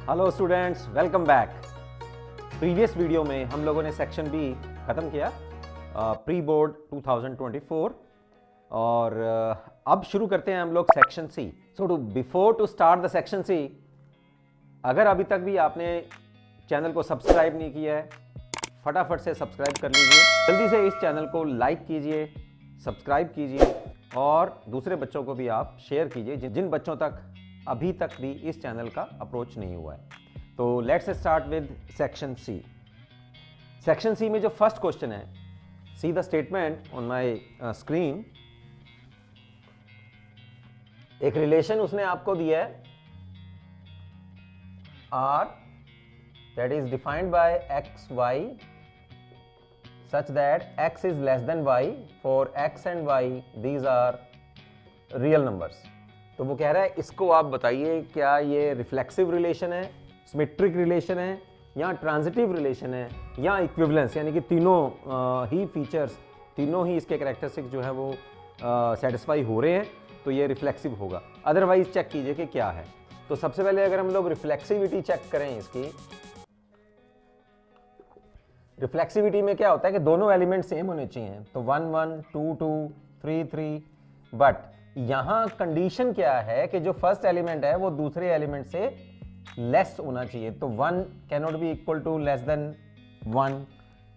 Hello students, welcome back. Previous video में हम लोगों ने सेक्शन बी ख़त्म किया, प्री बोर्ड 2024, और अब शुरू करते हैं हम लोग section C. So before to start the section C, अगर अभी तक भी आपने चैनल को सब्सक्राइब नहीं किया है, फटाफट से सब्सक्राइब कर लीजिए। जल्दी से इस चैनल को लाइक कीजिए, सब्सक्राइब कीजिए और दूसरे बच्चों को भी आप शेयर कीजिए जिन बच्चों तक अभी तक भी इस चैनल का अप्रोच नहीं हुआ है। तो let's start with section C. Section C में जो फर्स्ट क्वेश्चन है, see the statement on my screen. एक रिलेशन उसने आपको दिया है R that is defined by x, y such that x is less than y for x and y these are real numbers। तो वो कह रहा है इसको आप बताइए क्या ये रिफ्लेक्सिव रिलेशन है, सिमेट्रिक रिलेशन है, या ट्रांजिटिव रिलेशन है, या इक्विवेलेंस, यानी कि तीनों ही फीचर्स, तीनों ही इसके कैरेक्टरिस्टिक्स जो है वो सेटिस्फाई हो रहे हैं, तो ये रिफ्लेक्सिव होगा। अदरवाइज चेक कीजिए कि क्या है। तो सबसे पहले अगर हम लोग रिफ्लेक्सिविटी चेक करें इसकी, रिफ्लेक्सिविटी में क्या होता है कि दोनों एलिमेंट सेम होने चाहिए, तो 1 1 2 2 3 3, बट यहां कंडीशन क्या है कि जो फर्स्ट एलिमेंट है वो दूसरे एलिमेंट से लेस होना चाहिए। तो 1 cannot be equal to less than 1,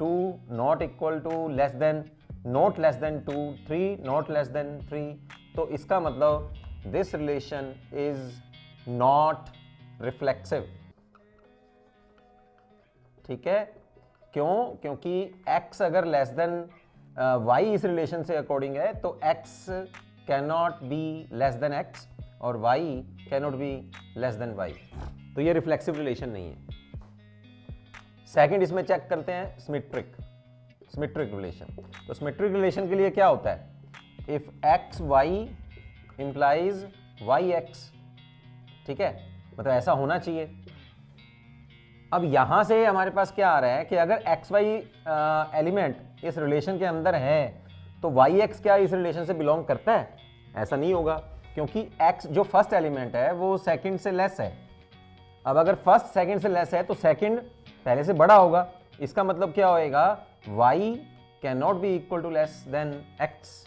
2 not equal to less than, not less than 2, 3 not less than 3। तो इसका मतलब this relation is not reflexive. ठीक है, क्यों? क्योंकि x अगर लेस देन y इस रिलेशन से अकॉर्डिंग है, तो x cannot be less than x और y cannot be less than y। तो ये रिफ्लेक्सिव रिलेशन नहीं है। सेकंड इसमें चेक करते हैं सिमेट्रिक रिलेशन। तो सिमेट्रिक रिलेशन के लिए क्या होता है? If x y implies y x, ठीक है, मतलब ऐसा होना चाहिए। अब यहां से हमारे पास क्या आ रहा है कि अगर एक्स वाई एलिमेंट इस रिलेशन के अंदर है तो वाई एक्स क्या इस रिलेशन से बिलोंग करता है? ऐसा नहीं होगा, क्योंकि एक्स जो फर्स्ट एलिमेंट है वो सेकंड से लेस है। अब अगर फर्स्ट सेकंड से लेस है तो सेकंड पहले से बड़ा होगा। इसका मतलब क्या होएगा? Y can not be equal to less than x.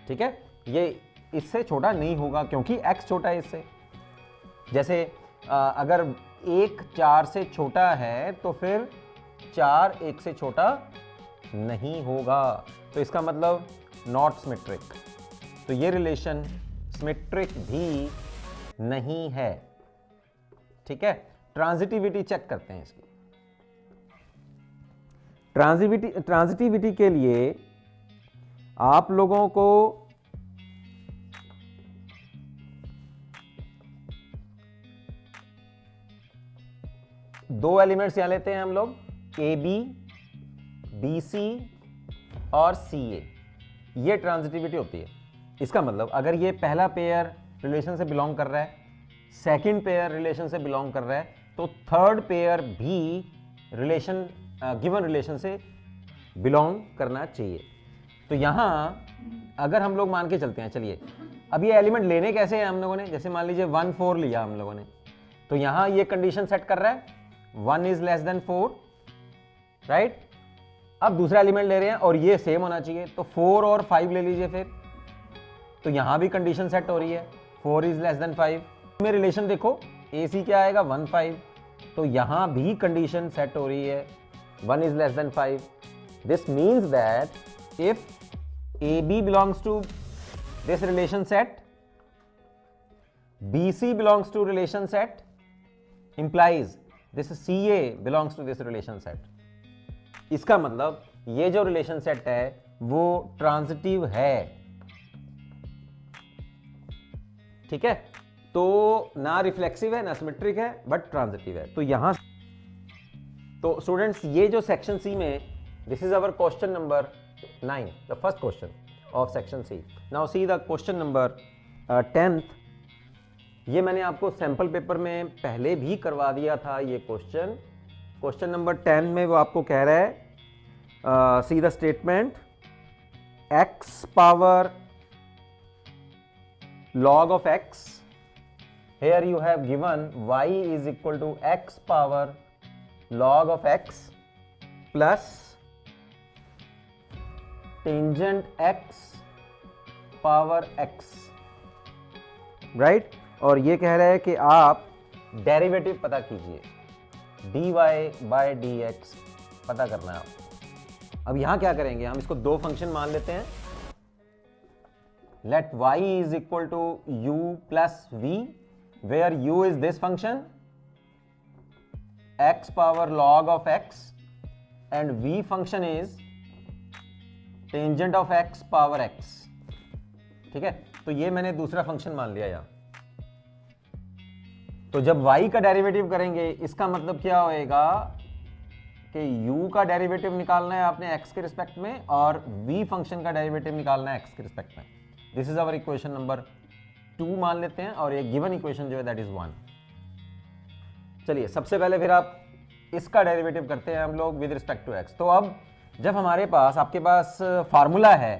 ठीक है, ये इससे छोटा नहीं होगा क्योंकि एक्स छोटा है इससे। जैसे अगर 1 4 से छोटा है तो फिर 4 1 से छोटा नहीं होगा, तो इसका मतलब नॉट सिमेट्रिक। तो ये रिलेशन सिमेट्रिक भी नहीं है। ठीक है, ट्रांजिटिविटी चेक करते हैं इसकी। ट्रांजिटिविटी के लिए आप लोगों को दो एलिमेंट्स यहां लेते हैं हम लोग, ए बी, बी सी और सी ए। ये ट्रांजिटिविटी होती है। इसका मतलब अगर ये पहला पेयर रिलेशन से बिलोंग कर रहा है, सेकंड पेयर रिलेशन से बिलोंग कर रहा है, तो थर्ड पेयर भी रिलेशन गिवन रिलेशन से बिलोंग करना चाहिए। तो यहां अगर हम लोग मान के चलते हैं, चलिए अब ये एलिमेंट लेने कैसे हैं हम लोगों ने, जैसे मान लीजिए 1 4 लिया हम लोगों ने, तो यहां ये कंडीशन सेट कर रहा है 1 इज लेस देन 4, राइट। अब दूसरा एलिमेंट ले रहे हैं और ये सेम होना चाहिए, तो 4 और 5 ले लीजिए फिर, तो यहां भी कंडीशन सेट हो रही है 4 इज लेस देन 5। में रिलेशन देखो, ए सी क्या आएगा 1 5, तो यहां भी कंडीशन सेट हो रही है 1 is less than 5। This means that if A B belongs to this relation set, B C belongs to relation set, implies this CA belongs to this relation set। इसका मतलब ये जो रिलेशन सेट है वो transitive है। ठीक है, तो ना रिफ्लेक्सिव है ना सिमेट्रिक है, बट ट्रांजिटिव है। तो यहां, तो स्टूडेंट्स ये जो सेक्शन सी में, this is our question number 9, the first question of section C. Now see the question number 10th। ये मैंने आपको सैंपल पेपर में पहले भी करवा दिया था। ये क्वेश्चन नंबर 10 में वो आपको कह रहा है see the statement, x power log of x here you have given y is equal to x power log of x plus tangent x power x, right. और ये कह रहा है कि आप डेरिवेटिव पता कीजिए, dy बाय dx पता करना है आप। अब यहां क्या करेंगे, हम इसको दो फंक्शन मान लेते हैं। Let y is equal to u plus v, where u is this function x power log of x and v function is tangent of x power x, ठीक है। तो ये मैंने दूसरा फंक्शन मान लिया यहां। तो जब y का डेरिवेटिव करेंगे इसका मतलब क्या होएगा कि u का डेरिवेटिव निकालना है आपने x के रिस्पेक्ट में और v फंक्शन का डेरिवेटिव निकालना है x के रिस्पेक्ट में। This is our equation number 2 मान लेते हैं, और ये गिवन इक्वेशन जो है दैट इज 1। चलिए सबसे पहले फिर आप इसका डेरिवेटिव करते हैं हम लोग विद रिस्पेक्ट टू x। तो अब जब हमारे पास आपके पास फार्मूला है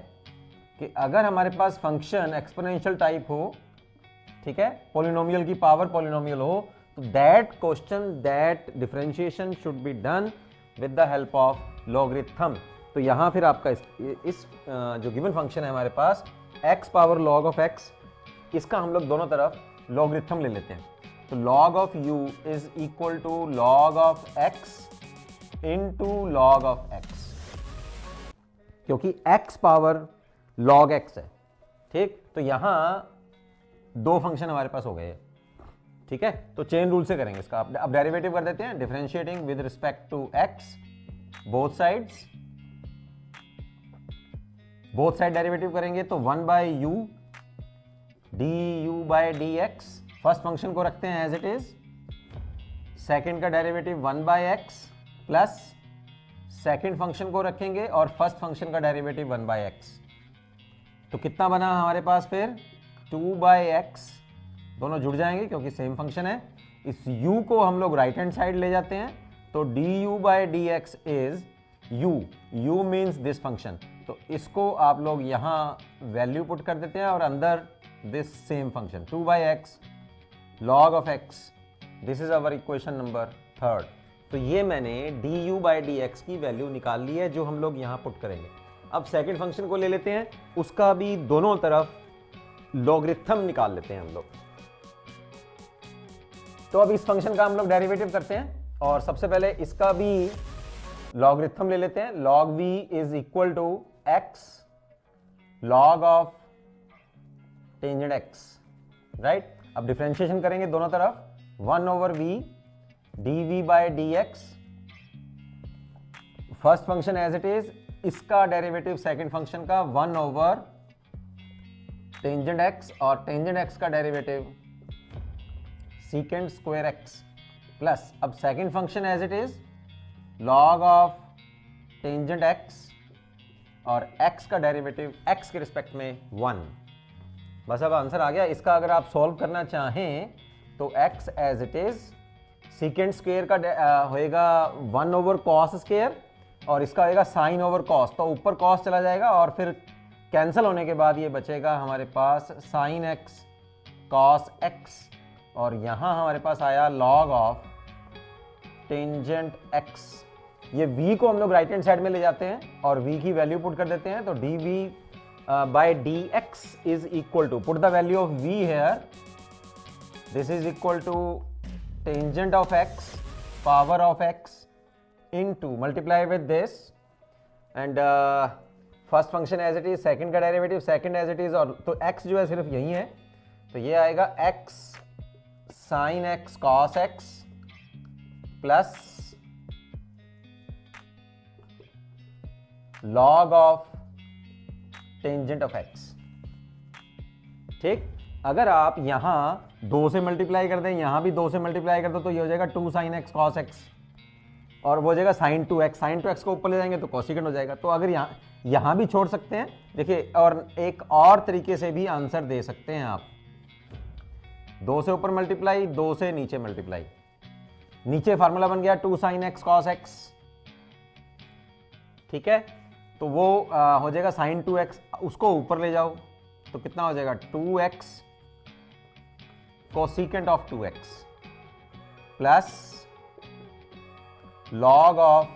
कि अगर हमारे पास फंक्शन एक्सपोनेंशियल टाइप हो, ठीक है, पॉलिनोमियल की पावर पॉलिनोमियल हो, तो that question that differentiation should be done with the help of logarithm. तो यहां फिर आपका इस जो गिवन फंक्शन है हमारे पास x power log of x, इसका हम लोग दोनों तरफ लॉगरिथम ले लेते हैं। तो log of u is equal to log of x into log of x, क्योंकि x पावर log x है, ठीक। तो यहां दो फंक्शन हमारे पास हो गए, ठीक है। तो चेन रूल से करेंगे इसका। अब डेरिवेटिव कर देते हैं, differentiating with respect to x both sides, both side derivative करेंगे तो 1 by u du bye dx, first function को रखते हैं एज इट इज, सेकंड का derivative 1 by x plus second function को रखेंगे और फर्स्ट फंक्शन का डेरिवेटिव 1 बाय x। तो कितना बना हमारे पास फिर 2 बाय x, दोनों जुड़ जाएंगे क्योंकि सेम फंक्शन है। इस u को हम लोग राइट हैंड साइड ले जाते हैं, तो du bye dx is u means this function. तो इसको आप लोग यहां वैल्यू पुट कर देते हैं और अंदर this same function 2 by x log of x, this is our equation number 3। तो ये मैंने du बाय dx की वैल्यू निकाल ली है जो हम लोग यहां पुट करेंगे। अब सेकंड फंक्शन को ले लेते हैं, उसका भी दोनों तरफ लॉगरिथम निकाल लेते हैं हम लोग। तो अब इस फंक्शन का हम लोग डेरिवेटिव करते हैं और सबसे पहले इसका भी लॉगरिथम ले लेते हैं। log v is equal to x log of tangent x, right. अब डिफरेंशिएशन करेंगे दोनों तरफ, 1 over v dv by dx, first function as it is, इसका डेरिवेटिव सेकंड फंक्शन का 1 ओवर टेंजेंट x और टेंजेंट x का derivative secant square x plus, अब second function as it is log of tangent x और x का derivative x के respect में 1। बस अब आंसर आ गया। इसका अगर आप सॉल्व करना चाहें तो x as it is secant square का होएगा 1 ओवर कॉस स्क्वायर और इसका होएगा साइन ओवर कॉस, तो ऊपर कॉस चला जाएगा और फिर कैंसिल होने के बाद ये बचेगा हमारे पास साइन x कॉस x, और यहां हमारे पास आया log ऑफ टेंजेंट x। ये v को हम लोग राइट हैंड साइड में ले जाते हैं और v की वैल्यू पुट कर देते हैं, तो dv by dx is equal to, put the value of v here, this is equal to tangent of x power of x into multiply with this and first function as it is, second का derivative second as it is, और तो x जो है सिर्फ यही है, तो ये आएगा x sine x cos x plus log of tangent of x, ठीक। अगर आप यहां 2 से मल्टीप्लाई कर दें, यहां भी 2 से मल्टीप्लाई कर दो, तो ये हो जाएगा 2 साइन x cos x और वो हो जाएगा साइन 2x, साइन 2x को ऊपर ले जाएंगे तो कोसिकेंट हो जाएगा। तो अगर यहां भी छोड़ सकते हैं, देखिए, और एक और तरीके से भी आंसर दे सकते हैं आप, 2 से ऊपर मल्टीप्लाई, 2 से नीचे मल्टीप्लाई, नीचे फार्मूला बन गया 2 साइन x cos x, ठीक है। तो वो हो जाएगा साइन 2x, उसको ऊपर ले जाओ तो कितना हो जाएगा 2x cosecant of 2x plus log of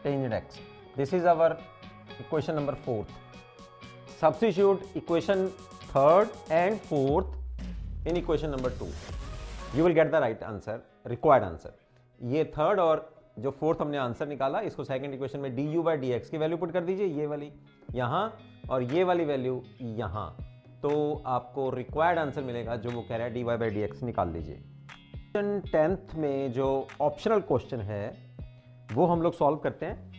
tangent x. This is our equation number 4. Substitute equation 3rd and 4th in equation number 2. You will get the right answer, required answer. ये third और जो fourth हमने answer निकाला, इसको second equation में du by dx की value put कर दीजिए, ये वाली यहाँ और ये वाली वैल्यू यहाँ, तो आपको रिक्वायर्ड आंसर मिलेगा जो वो कह रहा है dy by dx निकाल लीजिए। 10th में जो ऑप्शनल क्वेश्चन है वो हम लोग सॉल्व करते हैं।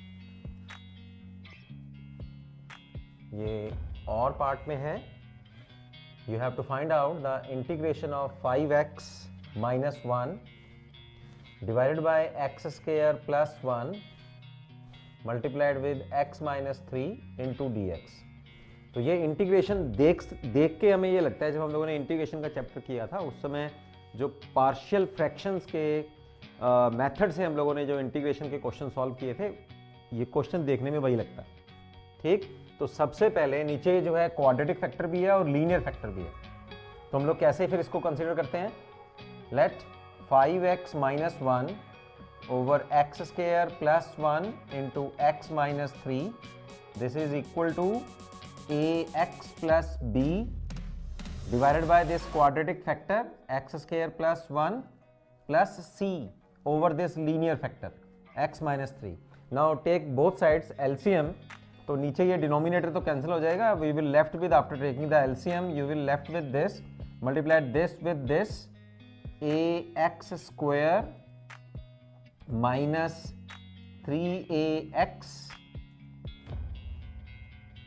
ये और पार्ट में है, you have to find out the integration of 5x minus 1 divided by x square plus 1 multiplied with x minus 3 into dx। तो ये इंटीग्रेशन देख के हमें ये लगता है, जब हम लोगों ने इंटीग्रेशन का चैप्टर किया था उस समय जो पार्शियल फ्रैक्शंस के मेथड से हम लोगों ने जो इंटीग्रेशन के क्वेश्चन सॉल्व किए थे, ये क्वेश्चन देखने में वही लगता है। ठीक, तो सबसे पहले नीचे जो है क्वाड्रेटिक फैक्टर भी है और लीनियर फैक्टर भी है, तो हम लोग कैसे फिर इसको कंसीडर करते हैं। Let 5x minus 1 over x square plus 1 into x minus 3, this is equal to ax plus b divided by this quadratic factor x square plus 1 plus c over this linear factor x minus 3. Now take both sides LCM, तो नीचे ये denominator तो cancel हो जाएगा, we will left with, after taking the LCM you will left with this, multiply this with this, ax square minus 3ax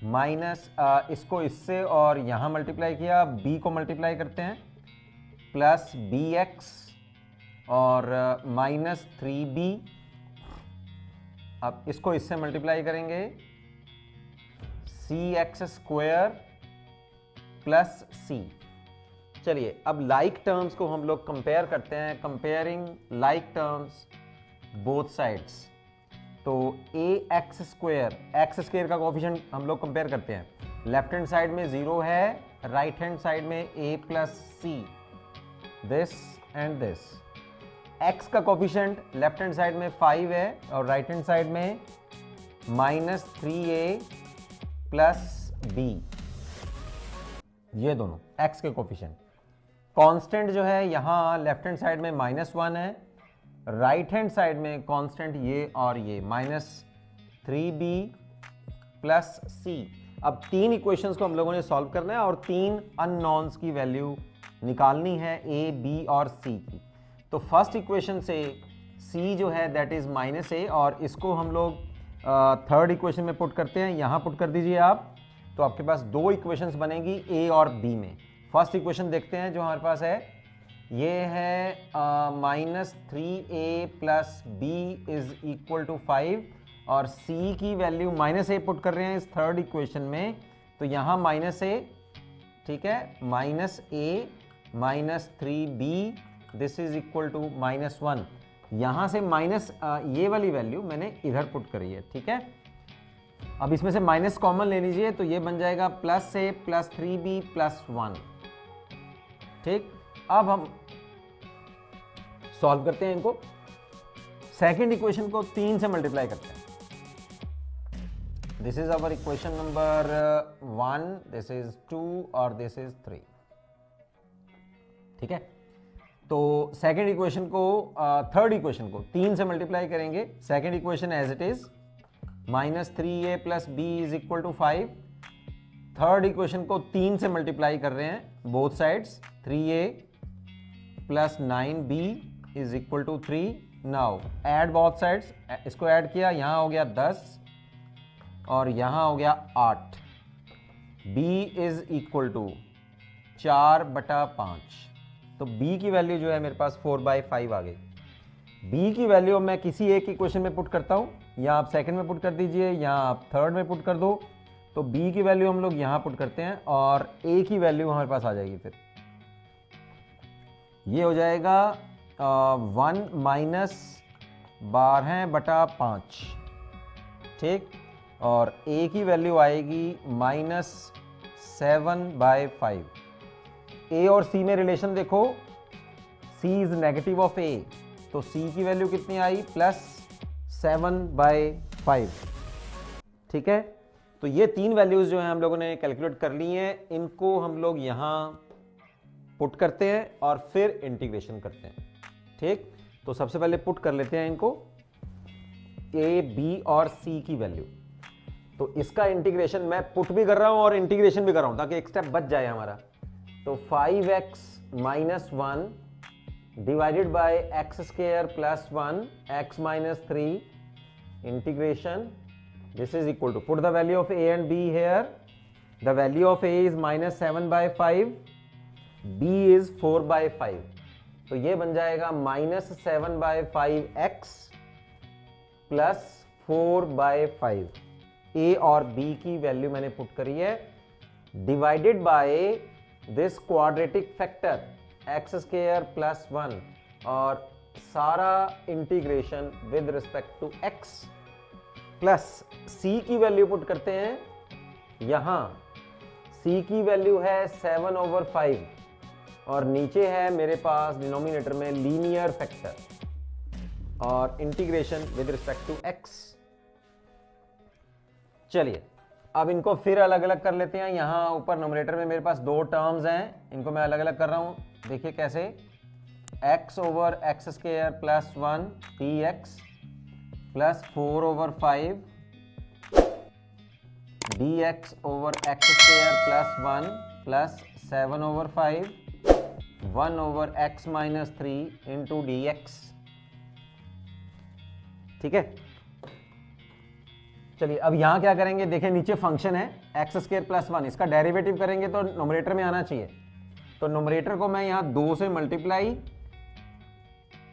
minus इसको इससे और यहाँ मल्टीप्लाई किया, b को मल्टीप्लाई करते हैं प्लस bx और माइनस 3b, अब इसको इससे मल्टीप्लाई करेंगे cx स्क्वायर प्लस c। चलिए अब लाइक टर्म्स को हम लोग कंपेयर करते हैं, comparing like terms both sides. तो ax स्क्वायर, एक्स स्क्वायर का कोफिशिएंट हम लोग कंपेयर करते हैं, लेफ्ट हैंड साइड में 0 है, राइट हैंड साइड में a plus c, this and this. x का कोफिशिएंट लेफ्ट हैंड साइड में 5 है और राइट हैंड साइड में माइनस 3a प्लस b, ये दोनों x के कोफिशिएंट। कांस्टेंट जो है यहाँ लेफ्ट हैंड साइड में -1 है, राइट हैंड साइड में कांस्टेंट ये और ये -3b प्लस c। अब तीन इक्वेशंस को हम लोगों ने सॉल्व करना है और तीन अननोन्स की वैल्यू निकालनी है a, b और c की। तो फर्स्ट इक्वेशन से c जो है दैट इज -a, और इसको हम लोग थर्ड इक्वेशन में पुट करते हैं, यहाँ पुट कर दीजिए आप, तो आपके पास दो इक्वेशंस बनेगी a और b में। फर्स्ट इक्वेशन देखते हैं जो हमारे पास है, ये है -3a plus b is equal to 5 और c की वैल्यू -a पुट कर रहे हैं इस थर्ड इक्वेशन में, तो यहाँ -a, ठीक है, -a minus 3b this is equal to -1। यहाँ से माइनस ये वाली वैल्यू मैंने इधर पुट करी है, ठीक है। अब इसमें से माइनस कॉमन ले लीजिए, तो ये बन जाएगा +a प्लस 3b प्लस 1। ठीक, अब हम सॉल्व करते हैं इनको। सेकंड इक्वेशन को 3 से मल्टीप्लाई करते हैं। This is our equation number 1, this is 2 और दिस इज 3, ठीक है। तो सेकंड इक्वेशन को थर्ड इक्वेशन को 3 से मल्टीप्लाई करेंगे। Second equation as it is -3a plus b is equal to 5। Third equation को 3 से मल्टीप्लाई कर रहे हैं both sides, 3a plus 9b is equal to 3। Now add both sides, इसको ऐड किया, यहाँ हो गया 10 और यहाँ हो गया 8। b इज इक्वल टू 4/5, तो b की वैल्यू जो है मेरे पास 4/5 आ गई। b की वैल्यू मैं किसी एक इक्वेशन में पुट करता हूँ, या आप सेकंड में पुट कर दीजिए या आप थर्ड में पुट कर दो। तो b की वैल्यू हम लोग यहाँ पुट करते हैं और a की वैल्यू हमारे पास आ जाएगी, फिर ये हो जाएगा 1 - 12/5, ठीक, और a की वैल्यू आएगी -7/5। ए और सी में रिलेशन देखो, सी इज नेगेटिव ऑफ ए, तो सी की वैल्यू कितनी आई +7/5। ठीक है, तो ये 3 वैल्यूज जो हैं हम लोगों ने कैलकुलेट कर ली हैं, इनको हम लोग यहां पुट करते हैं और फिर इंटीग्रेशन करते हैं। ठीक, तो सबसे पहले पुट कर लेते हैं इनको, ए बी और सी की वैल्यू। तो इसका इंटीग्रेशन मैं पुट भी कर रहा हूं और इंटीग्रेशन भी कर रहा हूं ताकि एक स्टेप बच जाए हमारा। तो 5x - 1 divided by x² + 1 x - 3 integration, this is equal to, put the value of a and b here, the value of a is -7/5, b is 4/5, तो ये बन जाएगा -7/5x + 4/5। a और b की वैल्यू मैंने पुट करी है, divided by this quadratic factor x² + 1 और सारा integration with respect to x plus c की वैल्यू पुट करते हैं यहां। c की वैल्यू है 7/5 और नीचे है मेरे पास डिनोमिनेटर में लीनियर फैक्टर और integration with respect to x। चलिए अब इनको फिर अलग अलग कर लेते हैं। यहां ऊपर नोमिनेटर में मेरे पास 2 टर्म्स हैं, इनको मैं अलग अलग कर रहा हूं। देखिए कैसे, x/x² + 1 dx + 4/5 dx/x² + 1 + 7/5 1/x - 3 into dx। ठीक है, चलिए अब यहां क्या करेंगे, देखें नीचे फंक्शन है x² + 1, इसका डेरिवेटिव करेंगे तो नोमिनेटर में आना चाहिए। तो नोमिनेटर को मैं यहां 2 से मल्टीप्लाई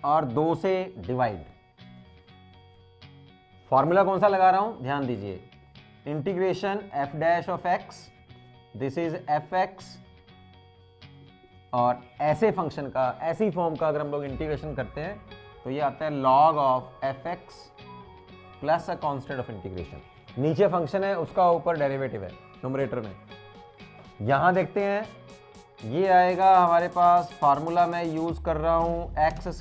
और 2 से डिवाइड। फॉर्मूला कौन सा लगा रहा हूं, ध्यान दीजिए, integration f'(x), this is fx, और ऐसे फंक्शन का, ऐसी फॉर्म का अगर हम लोग इंटीग्रेशन करते हैं तो ये आता है log of fx plus a constant of integration. नीचे फंक्शन है उसका ऊपर डेरिवेटिव है न्यूमरेटर में। यहां देखते हैं ये आएगा हमारे पास, फार्मूला मैं यूज कर रहा हूं x² +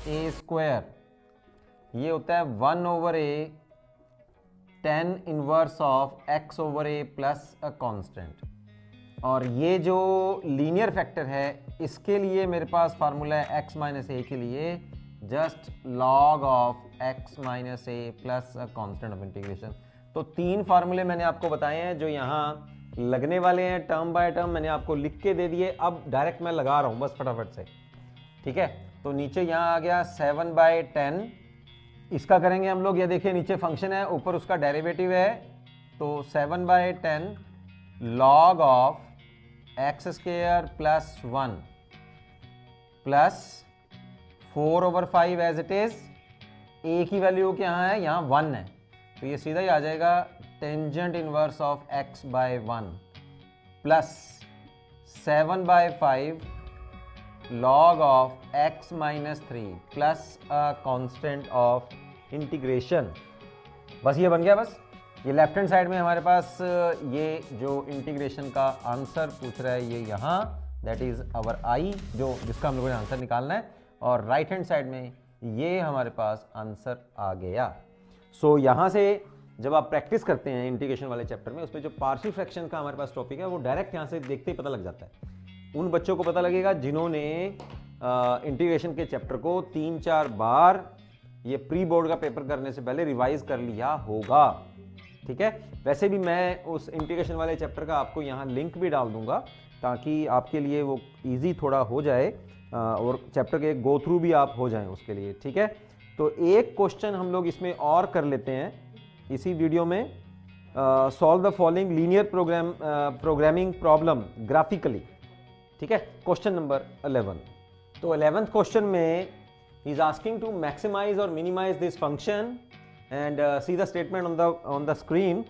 a², ये होता है 1/a tan inverse of x/a plus a constant. और ये जो लीनियर फैक्टर है इसके लिए मेरे पास फार्मूला है x - a के लिए just log of x - a plus a constant of integration. तो 3 फार्मूले मैंने आपको बताए हैं जो यहाँ लगने वाले हैं टर्म बाय टर्म, मैंने आपको लिख के दे दिए। अब डायरेक्ट मैं लगा रहा हूँ बस फटाफट से। ठीक है, तो नीचे यहाँ आ गया 7/10, इसका करेंगे हम लोग, ये देखिए नीचे फंक्शन है ऊपर उसका डेरिवेटिव है, तो 7/10 log of x² + 1 plus 4/5 as it is. a की वैल्यू क्या है, यहाँ 1 है, तो ये सीधा ही आ जाएगा tangent inverse of x/1 plus 7/5 log of x - 3 plus a constant of integration. बस ये बन गया। बस ये लेफ्ट हैंड साइड में हमारे पास ये जो इंटीग्रेशन का आंसर पूछ रहा है ये यहाँ, दैट इज अवर आई, जो जिसका हम लोगों ने आंसर निकालना है, और राइट हैंड साइड में ये हमारे पास आंसर आ गया। सो यहाँ से जब आप प्रैक्टिस करते हैं इंटीग्रेशन वाले चैप्टर में, उसमें जो पार्शियल फ्रैक्शन का हमारे पास टॉपिक है वो डायरेक्ट यहाँ से देखते ही पता लग जाता है। उन बच्चों को पता लगेगा जिन्होंने इंटीग्रेशन के चैप्टर को 3-4 बार ये प्री बोर्ड का पेपर करने से पहले रिवाइज कर लिया होगा। ठीक है, वैसे भी मैं उस इंटीग्रेशन वाले चैप्टर का आपको यहाँ लिंक भी डाल दूंगा ताकि आपके लिए वो ईजी थोड़ा हो जाए और चैप्टर के गो थ्रू भी आप हो जाएं उसके लिए। ठीक है, तो एक क्वेश्चन हम लोग इसमें और कर लेते हैं इसी वीडियो में, solve the following linear programming problem graphically. ठीक है, क्वेश्चन नंबर 11। तो 11th क्वेश्चन में ही इज आस्किंग टू मैक्सिमाइज और minimize this function and see the statement on the screen.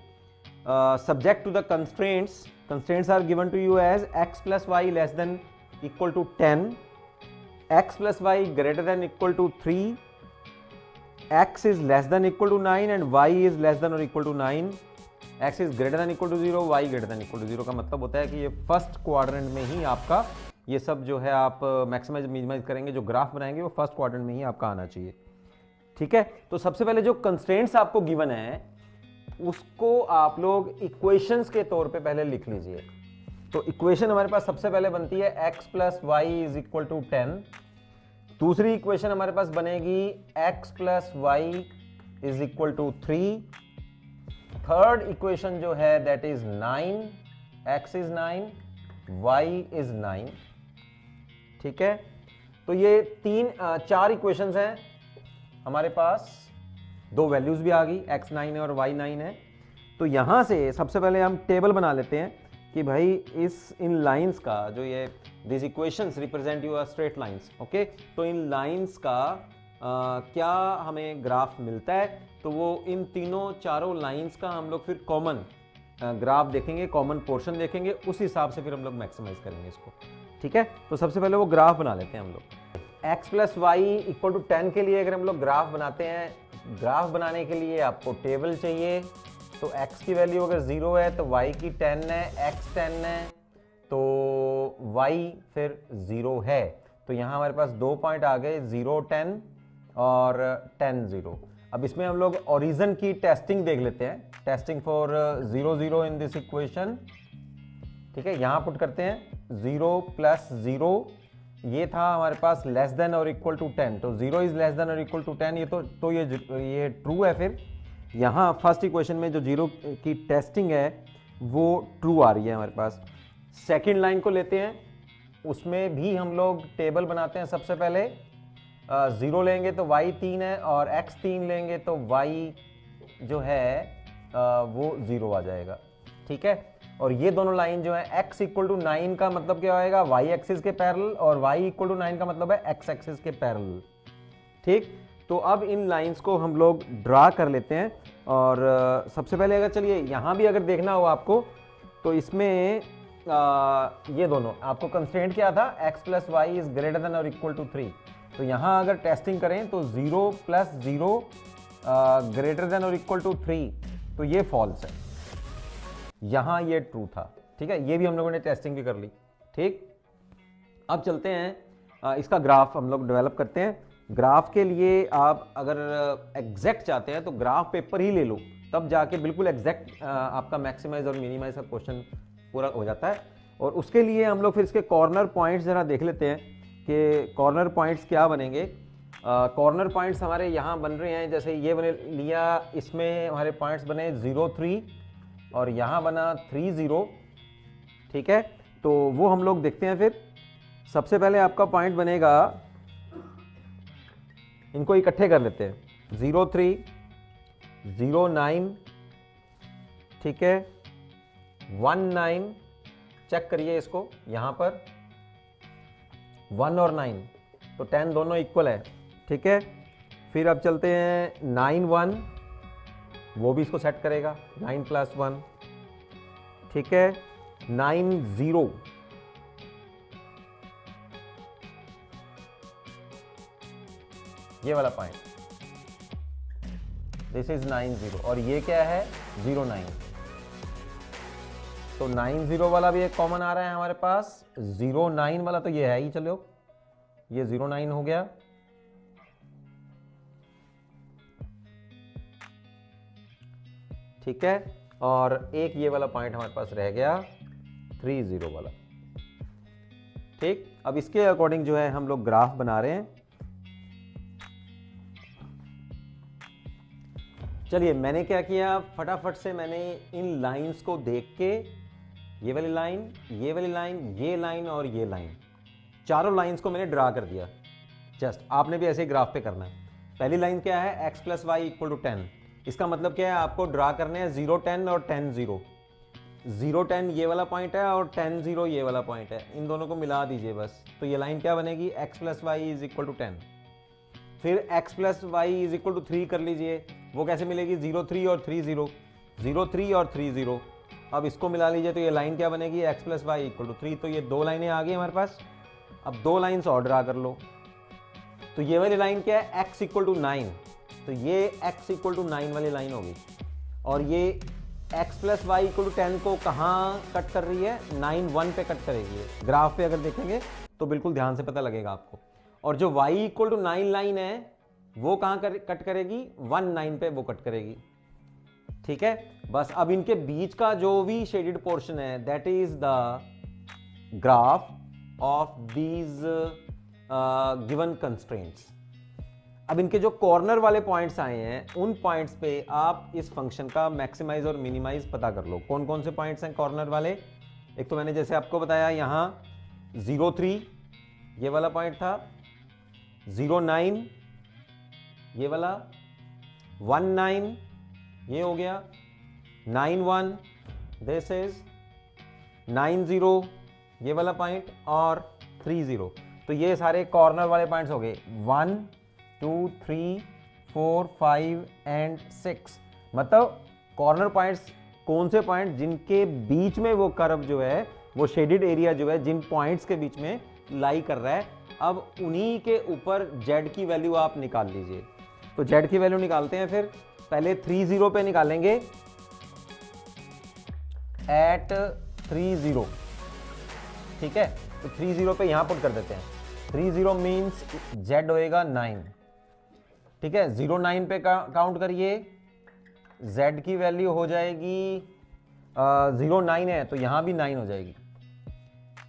Subject to the constraints are given to you as x plus y less than equal to 10, x plus y greater than equal to 3, x is less than equal to 9 and y is less than or equal to 9, x is greater than equal to 0, y greater than equal to 0 का मतलब होता है कि ये first quadrant में ही आपका ये सब जो है आप मैक्सिमाइज मिनिमाइज करेंगे, जो ग्राफ बनाएंगे वो फर्स्ट क्वाड्रेंट में ही आपका आना चाहिए। ठीक है, तो सबसे पहले जो कंस्ट्रेंट्स आपको गिवन है उसको आप लोग इक्वेशंस के तौर पे पहले लिख लीजिए। तो इक्वेशन हमारे पास सबसे पहले बनती है x plus y is equal to 10। दूसरी इक्वेशन हमारे पास बनेगी x plus y is equal to 3। Third equation जो है that is 9, x is 9, y is 9। ठीक है, तो ये चार इक्वेशंस हैं हमारे पास, दो वैल्यूज भी आ गई, x9 है और y9 है। तो यहां से सबसे पहले हम टेबल बना लेते हैं कि भाई इन लाइंस का जो ये this equations represent you straight lines, okay. तो इन लाइंस का क्या हमें ग्राफ मिलता है, तो वो इन तीनों चारों लाइंस का हम लोग फिर कॉमन ग्राफ देखेंगे, कॉमन पोर्शन देखेंगे, उस हिसाब से फिर हम लोग मैक्सिमाइज करेंगे इसको। ठीक है, तो सबसे पहले वो ग्राफ बना लेते हैं हम लोग। x plus y equal to 10 के लिए अगर हम लोग ग्राफ बनाते हैं, ग्राफ बनाने के लिए आपको टेबल चाहिए। तो x की वैल्यू अगर 0 है तो y की 10 है, x 10 है तो y फिर 0 है। तो यहाँ हमारे पास 2 पॉइंट आ गए, 0 10 और 10 0। अब इसमें हम लोग ओरिजिन की टेस्टिंग देख लेते हैं, testing for 0 0 in this equation. ठीक है, यहाँ पुट करते हैं 0 प्लस 0, ये था हमारे पास लेस देन और इक्वल टू 10, तो 0 इज लेस देन और इक्वल टू 10, ये ट्रू है। फिर यहाँ फर्स्ट इक्वेशन में जो 0 की टेस्टिंग है वो ट्रू आ रही है हमारे पास। सेकंड लाइन को लेते हैं, उसमें भी हम लोग टेबल बनाते हैं। सबसे पहले 0 लेंगे तो y 3 है और x 3 लेंगे तो y जो है वो 0 आ जाएगा। ठीक है, और ये दोनों लाइन जो है x इक्वल टू 9 का मतलब क्या आएगा, y एक्सिस के पैरेलल, और y इक्वल टू 9 का मतलब है x एक्सिस के पैरेलल। ठीक, तो अब इन लाइंस को हम लोग ड्रा कर लेते हैं। और सबसे पहले अगर चलिए यहाँ भी अगर देखना हो आपको, तो इसमें ये दोनों आपको कंस्ट्रेंट क्या था, x plus y is greater than और इक्वल टू 3। तो यहाँ अगर टेस्टिंग करें तो 0 प्लस 0 ग्रेटर देन और इक्वल टू 3, तो ये फॉल्स है, यहाँ ये ट्रू था। ठीक है, ये भी हम लोगों ने टेस्टिंग भी कर ली। ठीक, अब चलते हैं इसका ग्राफ हम लोग डेवलप करते हैं। ग्राफ के लिए आप अगर एग्जैक्ट चाहते हैं तो ग्राफ पेपर ही ले लो, तब जाके बिल्कुल एग्जैक्ट आपका मैक्सिमाइज और मिनिमाइज का क्वेश्चन पूरा हो जाता है। और उसके लिए हम लोग फिर इसके कॉर्नर पॉइंट्स जरा देख लेते हैं कि कॉर्नर पॉइंट्स क्या बनेंगे। कॉर्नर पॉइंट्स हमारे यहाँ बन रहे हैं, जैसे ये बने लिया, इसमें हमारे पॉइंट्स बने 0 3 और यहाँ बना 3 0। ठीक है, तो वो हम लोग देखते हैं। फिर सबसे पहले आपका पॉइंट बनेगा, इनको इकट्ठे कर लेते हैं, 0 3 0 9, ठीक है, 1 9, चेक करिए इसको, यहाँ पर 1 और 9 तो 10 दोनों इक्वल है। ठीक है, फिर अब चलते हैं 9 1, वो भी इसको सेट करेगा, 9 प्लस 1। ठीक है, 9 0, ये वाला पॉइंट, दिस इज 9 0, और ये क्या है 0 9। तो 9 0 वाला भी एक कॉमन आ रहा है हमारे पास, 0 9 वाला तो ये है ही, चलो ये 0 9 हो गया। ठीक है, और एक ये वाला पॉइंट हमारे पास रह गया 3 0 वाला। ठीक, अब इसके अकॉर्डिंग जो है हम लोग ग्राफ बना रहे हैं। चलिए, मैंने क्या किया, फटाफट से मैंने इन लाइंस को देख के, ये वाली लाइन, ये वाली लाइन, ये लाइन और ये लाइन, चारों लाइंस को मैंने ड्रा कर दिया। जस्ट आपने भी ऐसे ही ग्राफ पे करना है। पहली लाइन क्या है, x plus y equal to 10, इसका मतलब क्या है, आपको ड्रा करने हैं 0 10 और 10 0। 0 10 ये वाला पॉइंट है और 10 0 ये वाला पॉइंट है, इन दोनों को मिला दीजिए बस। तो ये लाइन क्या बनेगी, x plus y is equal to 10। फिर x plus y is equal to 3 कर लीजिए, वो कैसे मिलेगी, 0 3 और 3 0, 0 3 और 3 0। अब इसको मिला लीजिए तो ये लाइन क्या बनेगी, x plus y equal to 3। तो ये दो लाइनें आ गई हमारे पास। अब दो लाइन्स और ड्रा कर लो। तो ये वाली लाइन क्या है, x इक्वल टू 9, तो ये x इक्वल टू 9 वाली लाइन होगी, और ये x plus y equal to 10 को कहाँ कट कर रही है, 9 1 पे कट करेगी। ग्राफ पे अगर देखेंगे तो बिल्कुल ध्यान से पता लगेगा आपको। और जो y इक्वल टू 9 लाइन है वो कहाँ कट करेगी, 1 9 पे वो कट करेगी। ठीक है, बस अब इनके बीच का जो भी शेडेड पोर्शन है that is the graph of these given constraints. अब इनके जो कॉर्नर वाले पॉइंट्स आए हैं उन पॉइंट्स पे आप इस फंक्शन का मैक्सिमाइज और मिनिमाइज पता कर लो। कौन कौन से पॉइंट्स हैं कॉर्नर वाले, एक तो मैंने जैसे आपको बताया यहाँ 0 3 ये वाला पॉइंट था, 0 9 ये वाला, 1 9 ये हो गया, 9 1 दिस इज, 9 0 ये वाला पॉइंट और 3 0। तो ये सारे कॉर्नर वाले पॉइंट्स हो गए 1 2 3 4 5 एंड 6। मतलब कॉर्नर पॉइंट्स कौन से पॉइंट जिनके बीच में वो कर्व जो है, वो शेडेड एरिया जो है जिन पॉइंट्स के बीच में लाई कर रहा है, अब उन्हीं के ऊपर z की वैल्यू आप निकाल लीजिए। तो z की वैल्यू निकालते हैं। फिर पहले 3 0 पे निकालेंगे, एट 3 0। ठीक है, तो 3 0 पे यहां पुट कर देते हैं। 3 0 मीन्स z होएगा 9। ठीक है, 0 9 पे काउंट करिए, z की वैल्यू हो जाएगी 0 9 है तो यहां भी 9 हो जाएगी।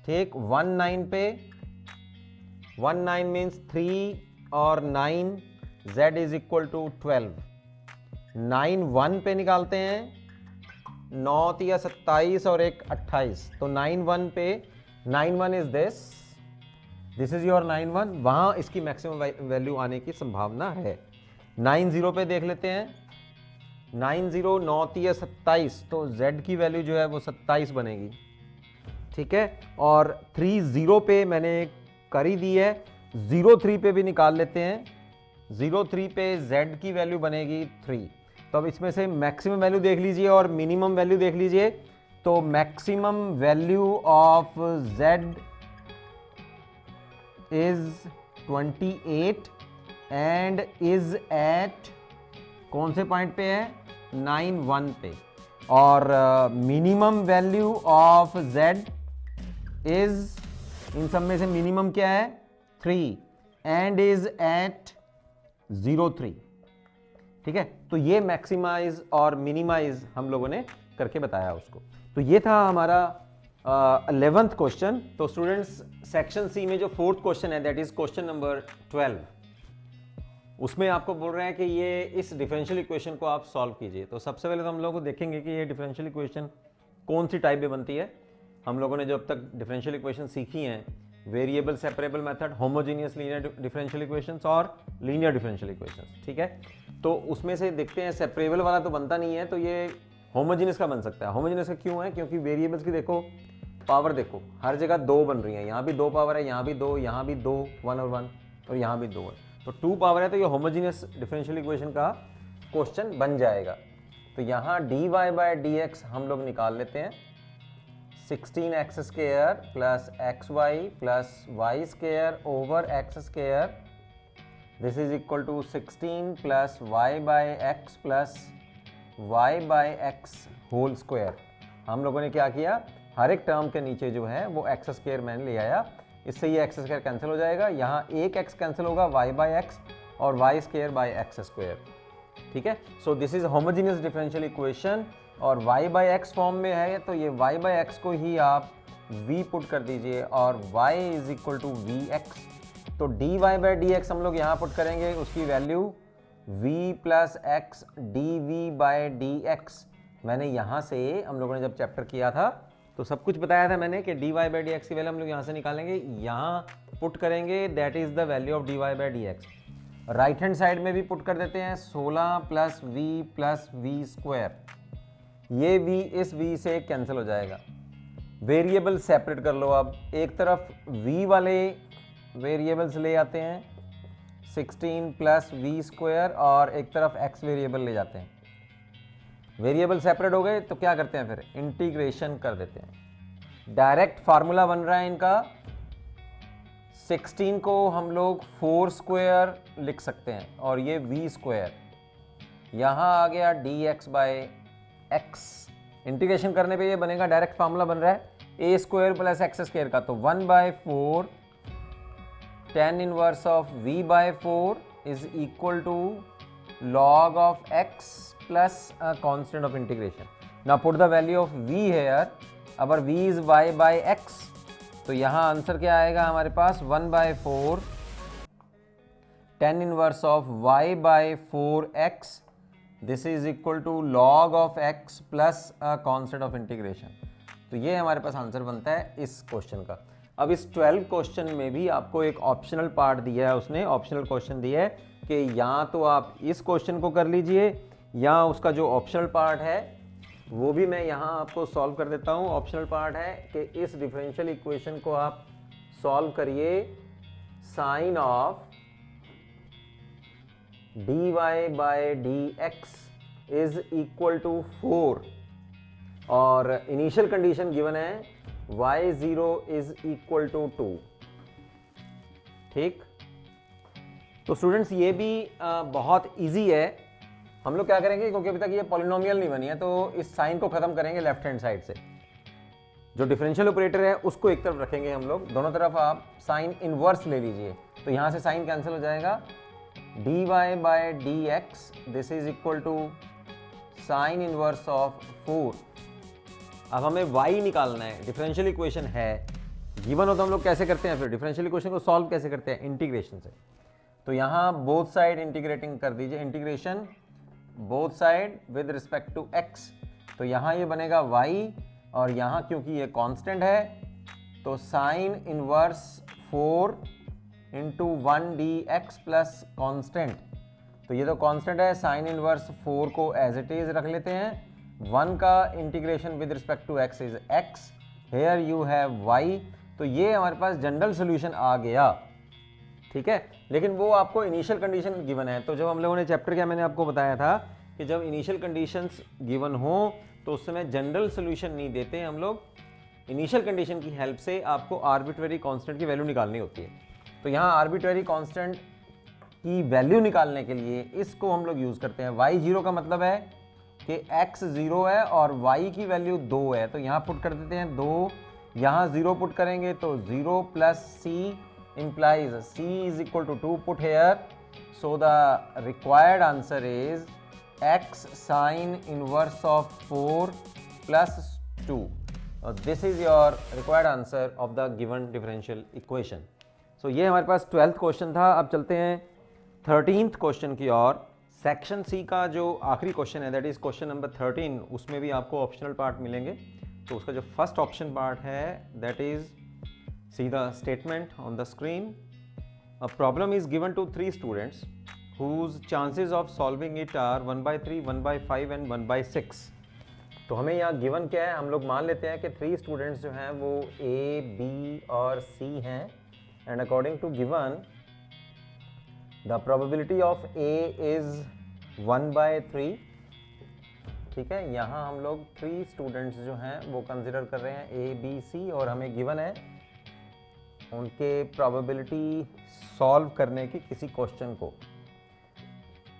ठीक, 1 9 पे, 1 9 मीन्स 3 और 9, z इज इक्वल टू 12। 9 1 पे निकालते हैं, 9 या 27 और एक 28, तो 9 1 पे, 9 1 इज दिस इज योर 9 1, वहां इसकी मैक्सिमम वैल्यू आने की संभावना है। 9 0 पे देख लेते हैं, 9 0 9 या 27, तो z की वैल्यू जो है वो 27 बनेगी। ठीक है, और 3 0 पे मैंने कर ही दी है, 0 3 पे भी निकाल लेते हैं। 0 3 पे z की वैल्यू बनेगी 3। तो अब इसमें से मैक्सिमम वैल्यू देख लीजिए और मिनिमम वैल्यू देख लीजिए। तो maximum value of z is 28 and is at कौन से पॉइंट पे है, 9 1 पे। और minimum value of z is, इन सब में से मिनिमम क्या है, 3 एंड इज एट 0 3। ठीक है, तो ये मैक्सिमाइज और मिनिमाइज हम लोगों ने करके बताया उसको। तो ये था हमारा 11th क्वेश्चन। तो स्टूडेंट्स सेक्शन सी में जो 4th क्वेश्चन है दैट इज क्वेश्चन नंबर 12, उसमें आपको बोल रहे हैं कि ये इस डिफरेंशियल इक्वेशन को आप सॉल्व कीजिए। तो सबसे पहले तो हम लोग को देखेंगे कि ये डिफरेंशियल इक्वेशन कौन सी टाइप में बनती है। हम लोगों ने जो अब तक डिफरेंशियल इक्वेशन सीखी हैं, variable separable method, homogeneous linear differential equations और लीनियर डिफरेंशियल इक्वेशंस। ठीक है, तो उसमें से देखते हैं, सेपरेबल वाला तो बनता नहीं है, तो ये होमोजेनियस का बन सकता है। होमोजेनियस का क्यों है, क्योंकि वेरिएबल्स की देखो पावर, देखो हर जगह 2 बन रही है, यहाँ भी 2 पावर है, यहाँ भी 2, यहाँ भी 2 1 और 1, और यहाँ भी 2 है, तो 2 पावर है। तो ये होमोजेनियस डिफरेंशियल इक्वेशन का क्वेश्चन बन जाएगा। तो यहाँ dy बाय dx हम लोग निकाल लेते हैं, 16x square plus xy plus y square over x square, this is equal to 16 plus y by x plus y by x whole square. हम लोगों ने क्या किया, हर एक टर्म के नीचे जो है वो x स्क्वायर मैंने ले आया, इससे ये x स्क्वायर कैंसिल हो जाएगा, यहाँ एक x कैंसिल होगा, y बाय x और y square by x square. ठीक है, so this is homogeneous differential equation और y बाय x फॉर्म में है, तो ये y बाय x को ही आप v पुट कर दीजिए और y is equal to vx। तो dy बाय dx हम लोग यहाँ पुट करेंगे, उसकी value v plus x dv by dx। मैंने यहाँ से, हम लोगों ने जब चैप्टर किया था तो सब कुछ बताया था मैंने कि dy बाय dx की वैल्यू हम लोग यहाँ से निकालेंगे, यहाँ पुट करेंगे, that is the value of dy by dx। Right hand side में भी पुट कर देते हैं, 16 प्लस v स्क्वायर, ये v इस v से कैंसिल हो जाएगा। वेरिएबल सेपरेट कर लो, अब एक तरफ v वाले वेरिएबल्स ले आते हैं 16 प्लस v स्क्वायर और एक तरफ x वेरिएबल ले जाते हैं। वेरिएबल सेपरेट हो गए तो क्या करते हैं, फिर इंटीग्रेशन कर देते हैं। डायरेक्ट फार्मूला बन रहा है इनका, 16 को हम लोग 4 स्क्वायर लिख सकते हैं और ये v स्क्वायर, यहाँ आ गया dx बाय x इंटीग्रेशन करने पे ये बनेगा, डायरेक्ट फार्मूला बन रहा है a square plus x square का, तो 1/4 tan inverse of v by 4 is equal to log of x plus a constant of integration. Now put the value of v here. अगर v is y by x, तो यहाँ answer क्या आएगा हमारे पास 1/4 tan inverse of y by 4x. This is equal to log of x plus a constant of integration. तो ये हमारे पास आंसर बनता है इस क्वेश्चन का। अब इस 12 क्वेश्चन में भी आपको एक ऑप्शनल पार्ट दिया है, उसने ऑप्शनल क्वेश्चन दिया है कि या तो आप इस क्वेश्चन को कर लीजिए या उसका जो ऑप्शनल पार्ट है वो भी मैं यहाँ आपको सॉल्व कर देता हूँ। ऑप्शनल पार्ट है कि इस डिफरेंशियल इक्वेशन को आप सॉल्व करिए sine of dy by dx is equal to 4 और इनिशियल कंडीशन गिवन है y0 इज इक्वल टू 2। ठीक, तो स्टूडेंट्स ये भी बहुत इजी है। हम लोग क्या करेंगे, क्योंकि अभी तक ये पॉलिनोमियल नहीं बनी है, तो इस साइन को खत्म करेंगे लेफ्ट हैंड साइड से। जो डिफरेंशियल ऑपरेटर है उसको एक तरफ रखेंगे हम लोग, दोनों तरफ आप साइन इनवर्स ले लीजिए, तो यहां से साइन कैंसिल हो जाएगा। dy by dx this is equal to sine inverse of 4। अब हमें y निकालना है, डिफरेंशियल इक्वेशन है, गिवन हो तो हम लोग कैसे करते हैं, फिर डिफरेंशियल इक्वेशन को सॉल्व कैसे करते हैं, इंटीग्रेशन से। तो यहाँ बोथ साइड इंटीग्रेटिंग कर दीजिए, integration both side with respect to x। तो यहाँ ये बनेगा y और यहाँ क्योंकि ये कांस्टेंट है तो sine inverse 4 into 1dx plus constant. तो ये तो कांस्टेंट है, साइन इनवर्स 4 को एज इट इज रख लेते हैं। 1 का integration with respect to x is x, here you have y। तो ये हमारे पास जनरल सोल्यूशन आ गया। ठीक है, लेकिन वो आपको इनिशियल कंडीशन गिवन है। तो जब हम लोगों ने चैप्टर क्या मैंने आपको बताया था कि जब इनिशियल कंडीशंस गिवन हो तो उस समय जनरल सोल्यूशन नहीं देते हम लोग, इनिशियल कंडीशन की हेल्प से आपको आर्बिट्रेरी कांस्टेंट की वैल्यू निकालनी होती है। तो यहाँ आर्बिट्रेरी कांस्टेंट की वैल्यू निकालने के लिए इसको हम लोग यूज़ करते हैं। y0 का मतलब है कि x 0 है और y की वैल्यू 2 है, तो यहाँ पुट कर देते हैं 2, यहाँ 0 पुट करेंगे तो 0 plus c implies c is equal to 2, put here, so the required answer is x sine inverse of 4 plus 2. This is your required answer of the given differential equation. So ये हमारे पास 12th question था। अब चलते हैं 13th question की ओर। Section C का जो आखिरी क्वेश्चन है दैट इज क्वेश्चन नंबर 13, उसमें भी आपको ऑप्शनल पार्ट मिलेंगे। तो उसका जो फर्स्ट ऑप्शन पार्ट है that is, see the statement on the screen. A problem is given to 3 students whose chances of solving it are 1/3, 1/5 and 1/6. तो हमें यहाँ गिवन क्या है, हम लोग मान लेते हैं कि 3 स्टूडेंट्स जो हैं वो A, B और C हैं, and according to given the probability of A is 1/3. ठीक है, यहाँ हम लोग 3 स्टूडेंट्स जो हैं वो कंसिडर कर रहे हैं A, B, C, और हमें गिवन है उनके प्रोबेबिलिटी सॉल्व करने की किसी क्वेश्चन को।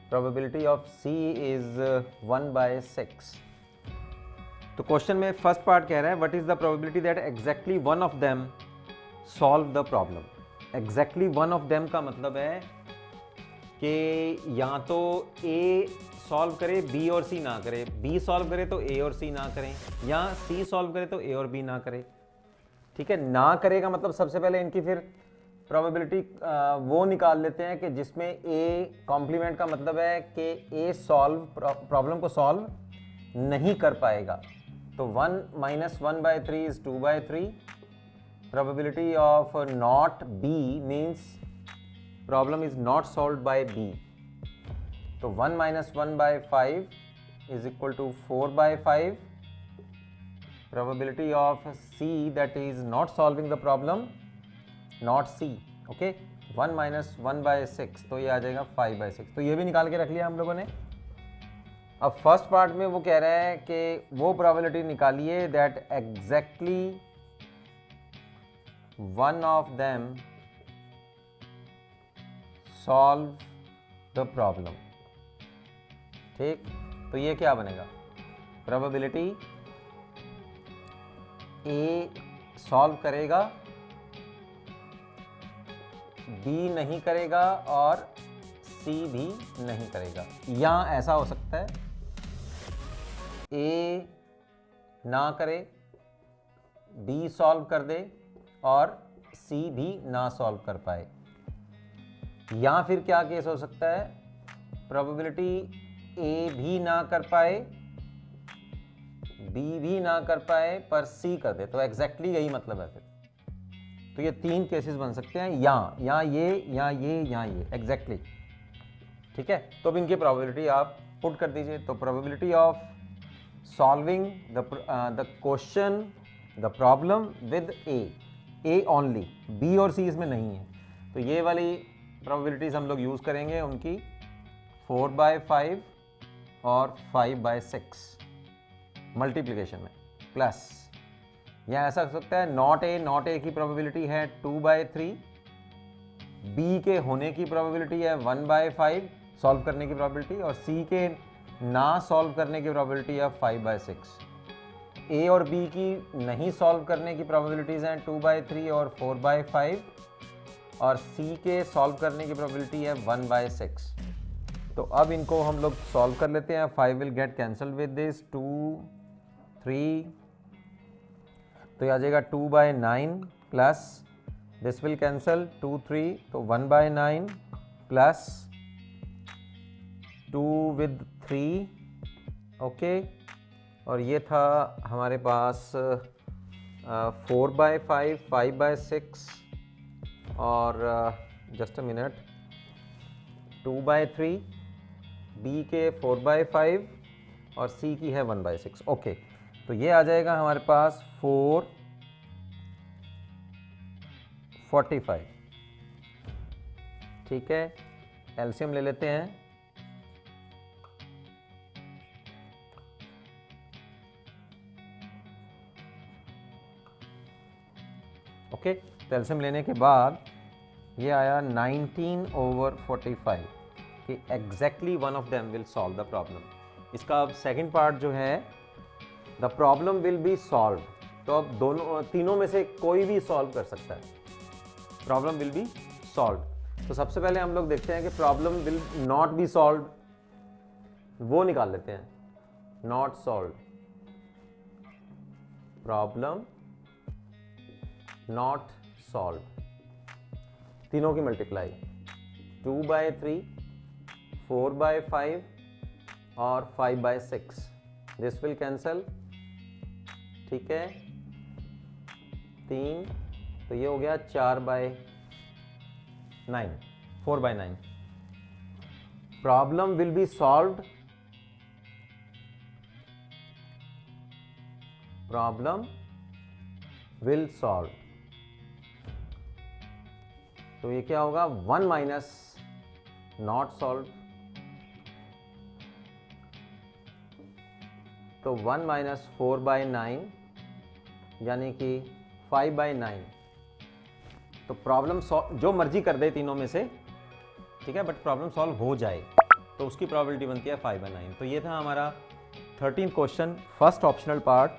Probability of C is 1/6। तो क्वेश्चन में फर्स्ट पार्ट कह रहा है what is the probability that exactly one of them solve the problem. Exactly one of them का मतलब है कि या तो A सॉल्व करे B और C ना करे, B सॉल्व करे तो A और C ना करें, या C सॉल्व करे तो A और B ना करे। ठीक है, ना करेगा मतलब सबसे पहले इनकी फिर प्रोबेबिलिटी वो निकाल लेते हैं कि जिसमें A कॉम्प्लीमेंट का मतलब है कि A सॉल्व प्रॉब्लम को सॉल्व नहीं कर पाएगा। तो 1 - 1/3 is 2/3। Probability of not B means problem is not solved by B। तो 1 - 1/5 is equal to 4/5। Probability of C that is not solving the problem, not C, okay, 1 - 1/6, तो ये आ जाएगा 5/6। तो ये भी निकाल के रख लिया हम लोगों ने। अब फर्स्ट पार्ट में वो कह रहा है कि वो प्रोबेबिलिटी निकालिए that exactly one of them solve the problem. ठीक, तो ये क्या बनेगा, प्रोबेबिलिटी ए सॉल्व करेगा, बी नहीं करेगा और सी भी नहीं करेगा। या ऐसा हो सकता है ए ना करे, बी सॉल्व कर दे और सी भी ना सॉल्व कर पाए। या फिर क्या केस हो सकता है, प्रोबेबिलिटी ए भी ना कर पाए, बी भी ना कर पाए पर सी कर दे, तो एग्जैक्टली यही मतलब है फिर। तो ये 3 केसेस बन सकते हैं, या ये एग्जैक्टली। ठीक है, तो अब इनकी प्रोबेबिलिटी आप पुट कर दीजिए। तो probability of solving the question, the problem with A only, B और सी इसमें नहीं है, तो ये वाली प्रोबेबिलिटीज हम लोग यूज करेंगे उनकी 4/5 और 5/6 मल्टीप्लिकेशन में, प्लस या ऐसा हो सकता है नॉट ए की प्रोबेबिलिटी है 2/3, बी के होने की प्रोबेबिलिटी है 1/5 सॉल्व करने की प्रोबेबिलिटी, और सी के ना सॉल्व करने की प्रोबेबिलिटी है 5/6। ए और बी की नहीं सॉल्व करने की प्रोबेबिलिटीज हैं 2/3 और 4/5, और सी के सॉल्व करने की प्रोबेबिलिटी है 1/6। तो अब इनको हम लोग सॉल्व कर लेते हैं। 5 will get cancel with this, 2 3, तो ये आ जाएगा 2/9 प्लस दिस विल कैंसल 2 3, तो 1/9 प्लस 2 विद 3, ओके। और ये था हमारे पास 4/5, 5/6 और जस्ट अ मिनट 2/3, बी के 4/5 और सी की है 1/6, ओके। तो ये आ जाएगा हमारे पास 445। ठीक है, एलसीएम ले लेते हैं। ओके, तो एलसीएम लेने के बाद ये आया 19/45 कि exactly one of them will solve the problem. इसका अब सेकंड पार्ट जो है, the problem will be solve, तो अब तीनों में से कोई भी सॉल्व कर सकता है, प्रॉब्लम विल बी सॉल्व। तो सबसे पहले हम लोग देखते हैं कि problem will not be solve, वो निकाल लेते हैं। Not solve, problem not solve, तीनों की मल्टीप्लाई 2/3, 4/5 और 5/6, दिस विल कैंसल। ठीक है, 3, तो ये हो गया 4/9, 4/9। Problem will be solved, problem will solve, तो ये क्या होगा 1 माइनस नॉट सॉल्व, तो 1 माइनस 4/9 यानी कि 5/9। तो प्रॉब्लम सॉल्व जो मर्जी कर दे तीनों में से, ठीक है, बट प्रॉब्लम सॉल्व हो जाए तो उसकी प्रोबेबिलिटी बनती है 5/9। तो ये था हमारा 13th question, first optional part.